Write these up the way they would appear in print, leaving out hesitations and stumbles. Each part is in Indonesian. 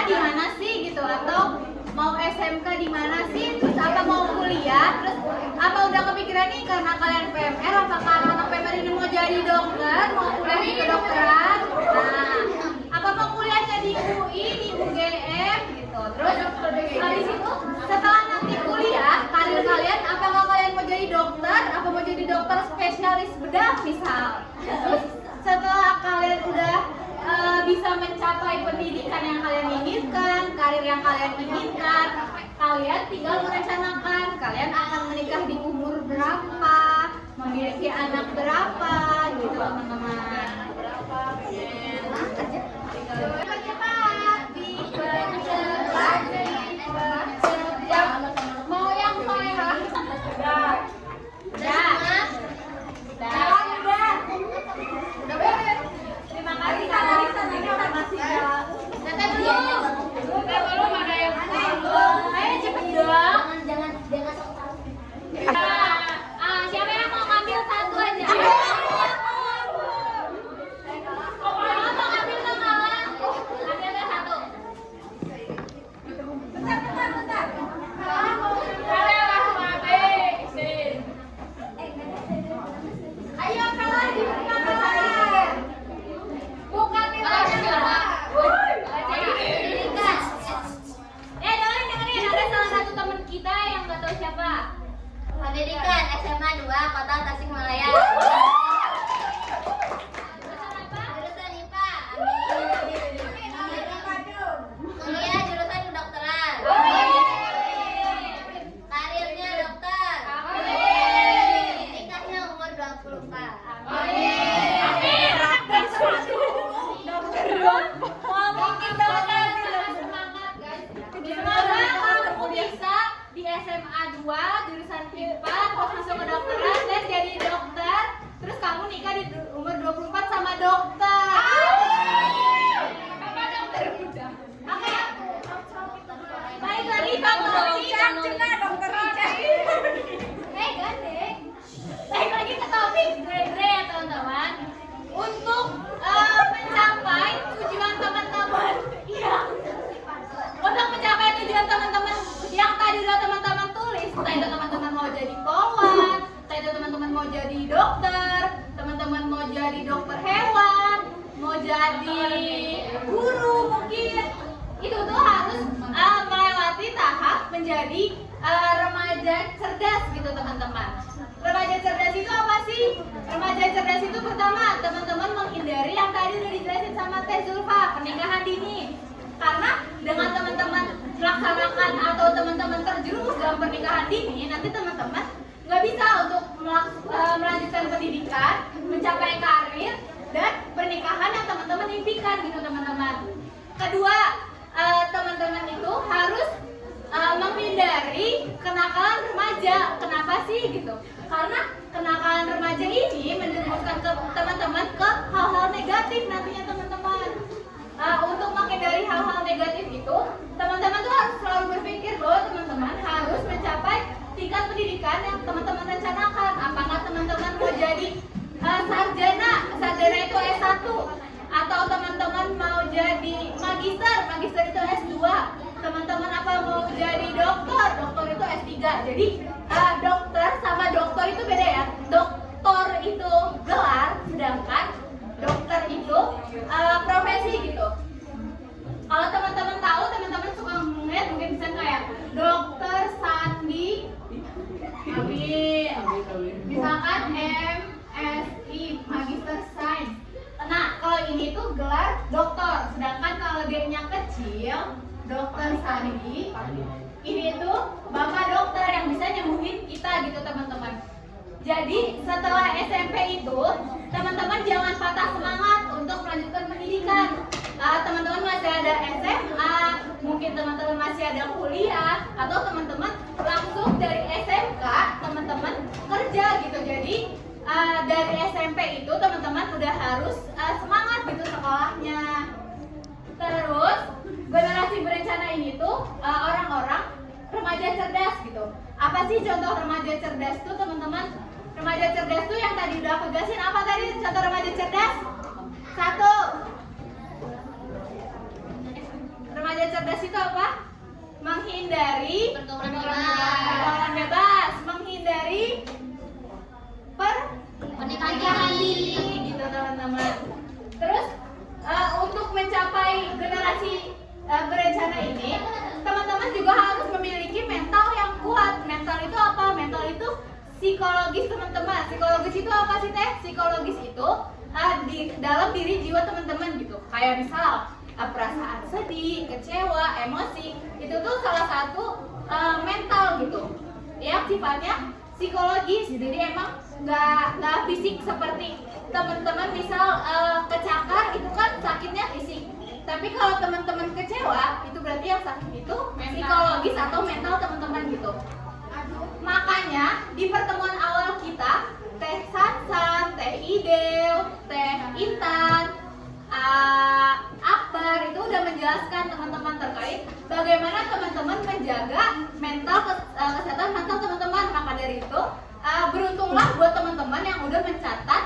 di mana sih gitu, atau mau SMK di mana sih, terus apa mau kuliah, terus apa udah kepikiran nih karena kalian PMR, apakah anak PMR ini mau jadi dokter, mau kuliah di kedokteran, nah apa mau kuliahnya di UI, di UGM gitu. Terus habis itu setelah nanti kuliah, karir kalian apakah kalian mau jadi dokter, apa mau jadi dokter spesialis bedah misal. Terus setelah kalian udah bisa mencapai pendidikan yang kalian inginkan, karir yang kalian inginkan, kalian tinggal merencanakan kalian akan menikah di umur berapa, memiliki anak berapa gitu teman-teman. Mau yang merah? Udah. Terima kasih Kak Lisa, terima kasih Kak. Tete belum ada yang ayo cepet dong. Jangan Siapa yang mau ngambil satu aja? Mau ngambil kawan? Ambilnya satu. Bentar. Ayo kawan, dibuka kawan. Buka dengerin, ada salah satu teman kita yang nggak tahu siapa. Pendidikan SMA 2 Kota Tasikmalaya. Jurusan apa? Jurusan IPA. Kuliah jurusan kedokteran. Karirnya dokter. Nikahnya umur 24. Semoga kamu bisa di SMA 2 jurusan IPA, terus masuk ke dokteran dan jadi dokter, terus kamu nikah di umur 24 sama dokter. Apa dokter muda? Oke. Baik lagi dokter dokter gandeng. Baik lagi ke topik Dre ya teman-teman. Untuk mencapai tujuan teman-teman untuk mencapai tujuan teman-teman yang tadi udah teman-teman tulis, entah itu teman-teman mau jadi polwan, entah itu teman-teman mau jadi dokter, teman-teman mau jadi dokter hewan, mau jadi guru mungkin, itu tuh harus melewati tahap menjadi remaja cerdas gitu teman-teman. Remaja cerdas itu apa sih? Remaja cerdas itu pertama teman-teman menghindari yang tadi udah dijelasin sama Teh Zulfa, pernikahan dini. Karena dengan teman-teman melaksanakan atau teman-teman terjerumus dalam pernikahan dini, nanti teman-teman nggak bisa untuk melanjutkan pendidikan, mencapai karir dan pernikahan yang teman-teman impikan gitu teman-teman. Kedua, teman-teman itu harus menghindari kenakalan remaja. Kenapa sih gitu? Karena kenakalan remaja ini menjerumuskan ke teman-teman ke hal-hal negatif nantinya teman-teman. Untuk menghindari hal-hal negatif itu, teman-teman tuh harus selalu berpikir bahwa teman-teman harus mencapai tingkat pendidikan yang teman-teman rencanakan. Apakah teman-teman mau jadi sarjana itu S1, atau teman-teman mau jadi magister itu S2, teman-teman apa mau jadi dokter itu S3. Jadi dokter sama dokter itu beda ya. Dokter itu gelar, sedangkan dokter itu profesi gitu. Kalau teman-teman tahu, teman-teman suka ngeliat mungkin bisa kayak Dokter Sandi Amin, misalkan MSI Magister Sains. Nah kalau ini tuh gelar dokter, sedangkan kalau D-nya kecil Dokter Sandi, ini tuh bapak dokter yang bisa nyembuhin kita gitu teman-teman. Jadi setelah SMP itu teman-teman jangan patah semangat untuk melanjutkan pendidikan. Teman-teman masih ada SMA, mungkin teman-teman masih ada kuliah, atau teman-teman langsung dari SMK teman-teman kerja gitu. Jadi dari SMP itu teman-teman udah harus semangat gitu sekolahnya. Terus generasi berencana ini tuh orang-orang remaja cerdas gitu. Apa sih contoh remaja cerdas tuh teman-teman? Remaja cerdas tuh yang tadi udah aku jelasin. Apa tadi contoh remaja cerdas? 1. Remaja cerdas itu apa? Menghindari Pergaulan bebas, menghindari pernikahan dini gitu teman-teman. Terus untuk mencapai generasi berencana ini, teman-teman juga harus memiliki mental yang kuat. Mental itu apa? Mental itu psikologis teman-teman. Psikologis itu apa sih teh? Psikologis itu di dalam diri jiwa teman-teman gitu. Kayak misal perasaan sedih, kecewa, emosi, itu tuh salah satu mental gitu. Ya sifatnya psikologis. Jadi emang nggak fisik seperti teman-teman misal kecakar itu kan sakitnya fisik. Tapi kalau teman-teman kecewa itu berarti yang sakit itu psikologis atau mental teman-teman gitu. Makanya di pertemuan awal kita Teh Sansan, Teh Idel, Teh Intan, Akbar itu udah menjelaskan teman-teman terkait bagaimana teman-teman menjaga kesehatan mental teman-teman. Maka dari itu beruntunglah buat teman-teman yang udah mencatat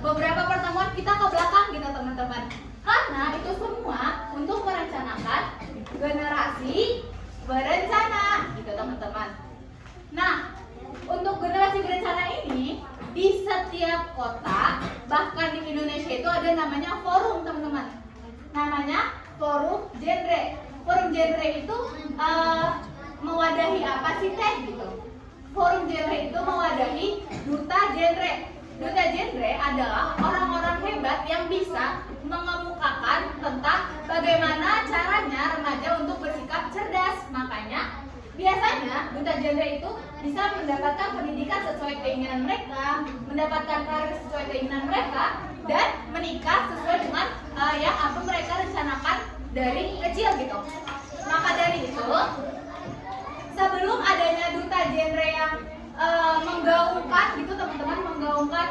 beberapa pertemuan kita ke belakang gitu teman-teman. Karena itu semua untuk merencanakan generasi berencana gitu teman-teman. Nah, untuk generasi berencana ini di setiap kota, bahkan di Indonesia itu ada namanya forum teman-teman. Namanya forum genre. Forum genre itu mewadahi apa sih teh gitu. Forum genre itu mewadahi duta genre. Duta genre adalah orang-orang hebat yang bisa mengemukakan tentang bagaimana caranya remaja untuk bersikap cerdas. Makanya biasanya duta genre itu bisa mendapatkan pendidikan sesuai keinginan mereka, mendapatkan karir sesuai keinginan mereka, dan menikah sesuai dengan yang apa mereka rencanakan dari kecil gitu. Maka dari itu, sebelum adanya duta genre yang menggaungkan gitu teman-teman, menggaungkan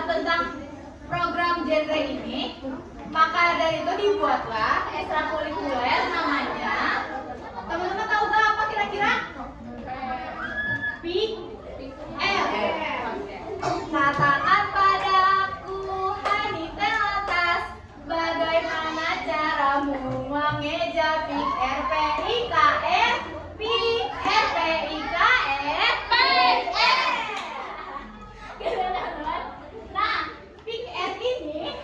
tentang program genre ini, maka dari itu dibuatlah ekstrakurikuler namanya. Teman-teman tahu nggak apa kira-kira? PIKR. Katakan padaku hai teratas, bagaimana caramu mengeja PIKR PIKR PIKR PIKR PIKR. Nah, PIKR ini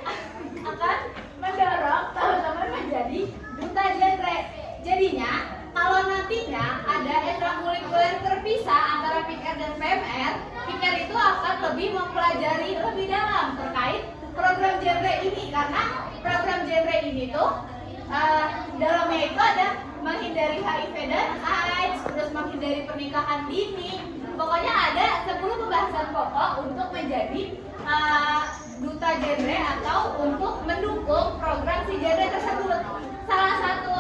akan mendorong teman-teman menjadi duta genre. Jadinya kalau nantinya ada ekstrakurikuler terpisah antara PIKR dan PMR, PIKR itu akan lebih mempelajari lebih dalam terkait program genre ini, karena program genre ini tuh dalamnya itu ada menghindari HIV dan AIDS, terus menghindari pernikahan dini. Pokoknya ada 10 pembahasan pokok untuk menjadi duta genre atau untuk mendukung program si genre tersebut. Salah satu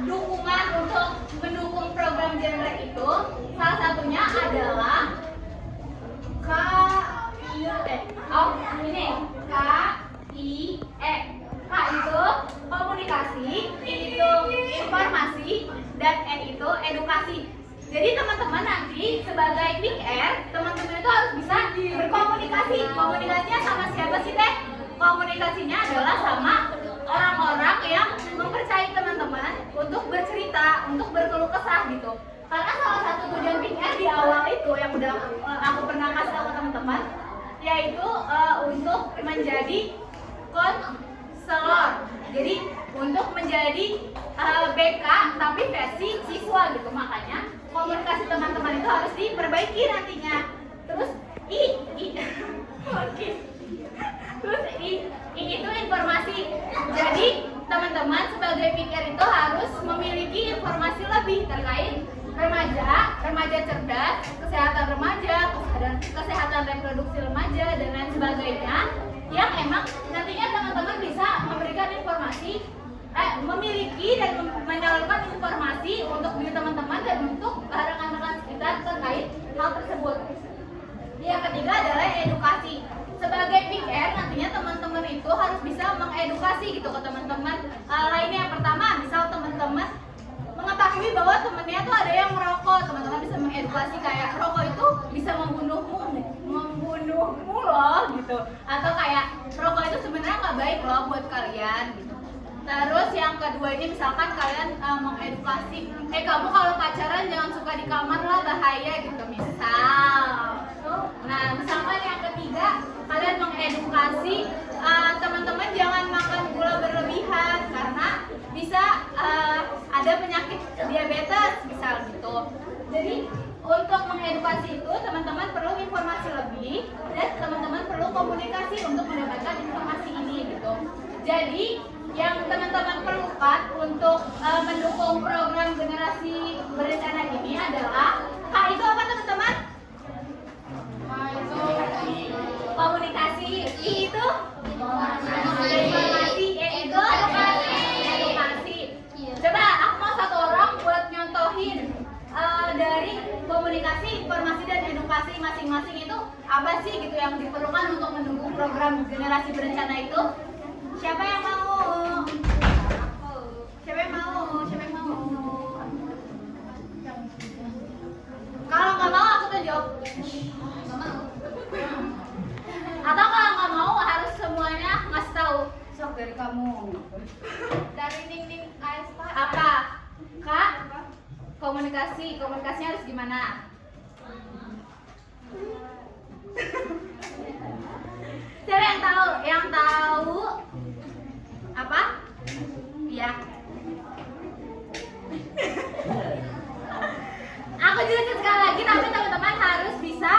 dukungan untuk mendukung program genre itu, salah satunya adalah KIE. K itu komunikasi, I itu informasi, dan N itu edukasi. Jadi teman-teman nanti sebagai PIKR, teman-teman itu harus bisa berkomunikasi. Komunikasinya sama siapa sih teh? Komunikasinya adalah sama orang-orang yang mempercayai teman-teman untuk bercerita, untuk berkeluh kesah gitu. Karena salah satu tujuan PIKR di awal itu yang udah aku pernah kasih tahu ke teman-teman, yaitu untuk menjadi konselor. Jadi untuk menjadi BK tapi versi siswa gitu. Makanya komunikasi teman-teman itu harus diperbaiki nantinya. Terus Terus I itu informasi. Jadi teman-teman sebagai PIKR itu harus memiliki informasi lebih terkait remaja cerdas, kesehatan remaja, kesehatan reproduksi remaja, dan lain sebagainya, yang emang nantinya teman-teman bisa memberikan informasi, memiliki dan menyalurkan informasi untuk diri teman-teman dan untuk rekan-rekan sekitar terkait hal tersebut. Yang ketiga adalah edukasi. Sebagai PIKR nantinya teman-teman itu harus bisa mengedukasi gitu ke teman-teman lainnya. Yang pertama, misal teman-teman mengetahui bahwa temennya tuh ada yang merokok, teman-teman bisa mengedukasi kayak rokok itu bisa membunuhmu loh gitu, atau kayak rokok itu sebenarnya nggak baik loh buat kalian gitu. Terus yang kedua ini misalkan kalian mengedukasi, kamu kalau pacaran jangan suka di kamar lah, bahaya gitu misal. Nah misalkan yang ketiga kalian mengedukasi teman-teman jangan makan gula berlebihan karena bisa ada penyakit diabetes misal gitu. Jadi untuk mengedukasi itu teman-teman perlu informasi lebih dan teman-teman perlu komunikasi untuk mendapatkan informasi ini gitu. Jadi yang teman-teman perlukan untuk mendukung program generasi berencana ini adalah K itu apa teman-teman? Komunikasi. I itu informasi. E itu edukasi. Coba aku mau satu orang buat nyontohin dari komunikasi, informasi dan edukasi masing-masing itu apa sih gitu yang diperlukan untuk mendukung program generasi berencana itu? Siapa yang mau? Siapa yang mau? Siapa yang mau? Kalau nggak mau aku tunjuk. Atau kalau nggak mau harus semuanya ngasih tahu. Sok dari kamu. Dari Ning AS Pak. Apa? Kak? Komunikasi. Komunikasinya harus gimana? Siapa yang tahu? Yang tahu apa? Iya. Aku jelasin sekali lagi, tapi teman-teman harus bisa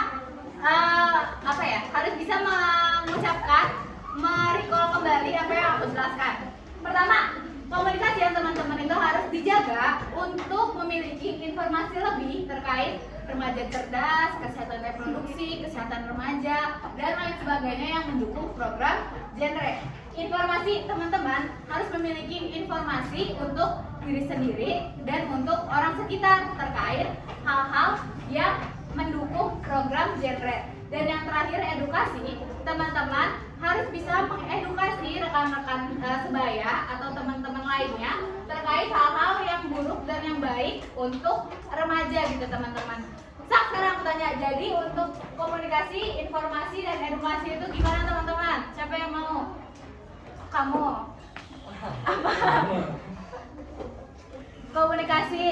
apa ya? Harus bisa mengucapkan, merecall kembali apa yang aku jelaskan. Pertama, komunikasi yang teman-teman itu harus dijaga untuk memiliki informasi lebih terkait remaja cerdas, kesehatan reproduksi, kesehatan remaja, dan lain sebagainya yang mendukung program genre. Informasi teman-teman harus memiliki informasi untuk diri sendiri dan untuk orang sekitar terkait hal-hal yang mendukung program genre. Dan yang terakhir edukasi, teman-teman harus bisa mengedukasi rekan-rekan sebaya atau teman-teman lainnya terkait hal-hal yang buruk dan yang baik untuk remaja gitu teman-teman. Sekarang aku tanya, jadi untuk komunikasi, informasi, dan edukasi itu gimana teman-teman? Siapa yang mau? Kamu? Apa? Komunikasi.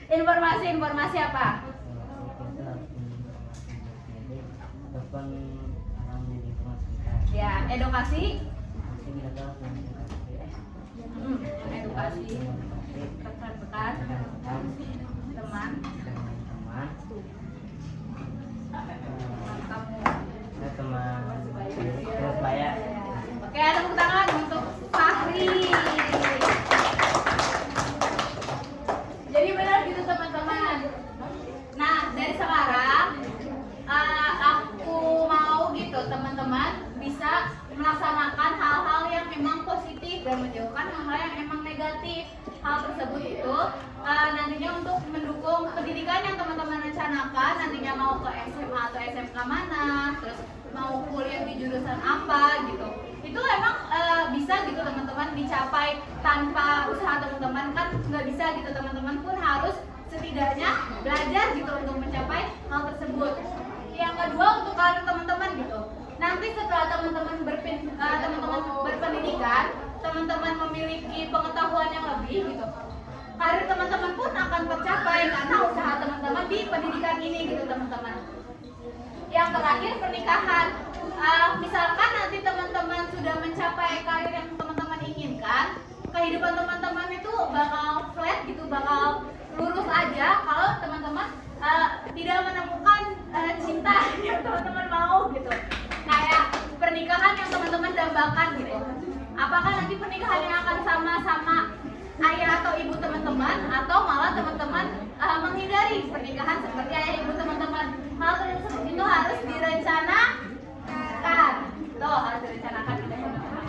Informasi apa? Ya, edukasi. Edukasi rekan-rekan teman supaya. Oke, tepuk tangan untuk Fahri. Jadi benar gitu teman-teman. Nah dari sekarang aku mau gitu teman-teman bisa melaksanakan hal-hal yang memang positif dan menjauhkan hal-hal yang emang negatif. Hal tersebut itu nantinya untuk mendukung pendidikan yang teman-teman rencanakan, nantinya mau ke SMA atau SMK mana, terus mau kuliah di jurusan apa gitu. Itu emang bisa gitu teman-teman dicapai tanpa usaha teman-teman, kan nggak bisa gitu. Teman-teman pun harus setidaknya belajar gitu untuk mencapai hal tersebut. Yang kedua untuk karir teman-teman gitu. Nanti setelah teman-teman berpendidikan, teman-teman memiliki pengetahuan yang lebih gitu. Karir teman-teman pun akan tercapai karena usaha teman-teman di pendidikan ini gitu teman-teman. Yang terakhir pernikahan. Misalkan nanti teman-teman sudah mencapai karir yang teman-teman inginkan, kehidupan teman-teman itu bakal flat gitu, bakal lurus aja kalau teman-teman tidak menemukan cinta yang teman-teman mau gitu. Kayak pernikahan yang teman-teman dambakan gitu. Apakah nanti pernikahan yang akan sama-sama ayah atau ibu teman-teman, atau malah teman-teman menghindari pernikahan seperti ayah ibu teman-teman? Hal tersebut itu harus direncanakan. Tuh, harus direncanakan gitu teman-teman.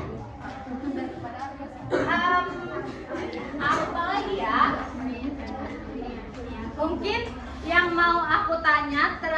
Apa lagi ya? Mungkin yang mau aku tanya terakhir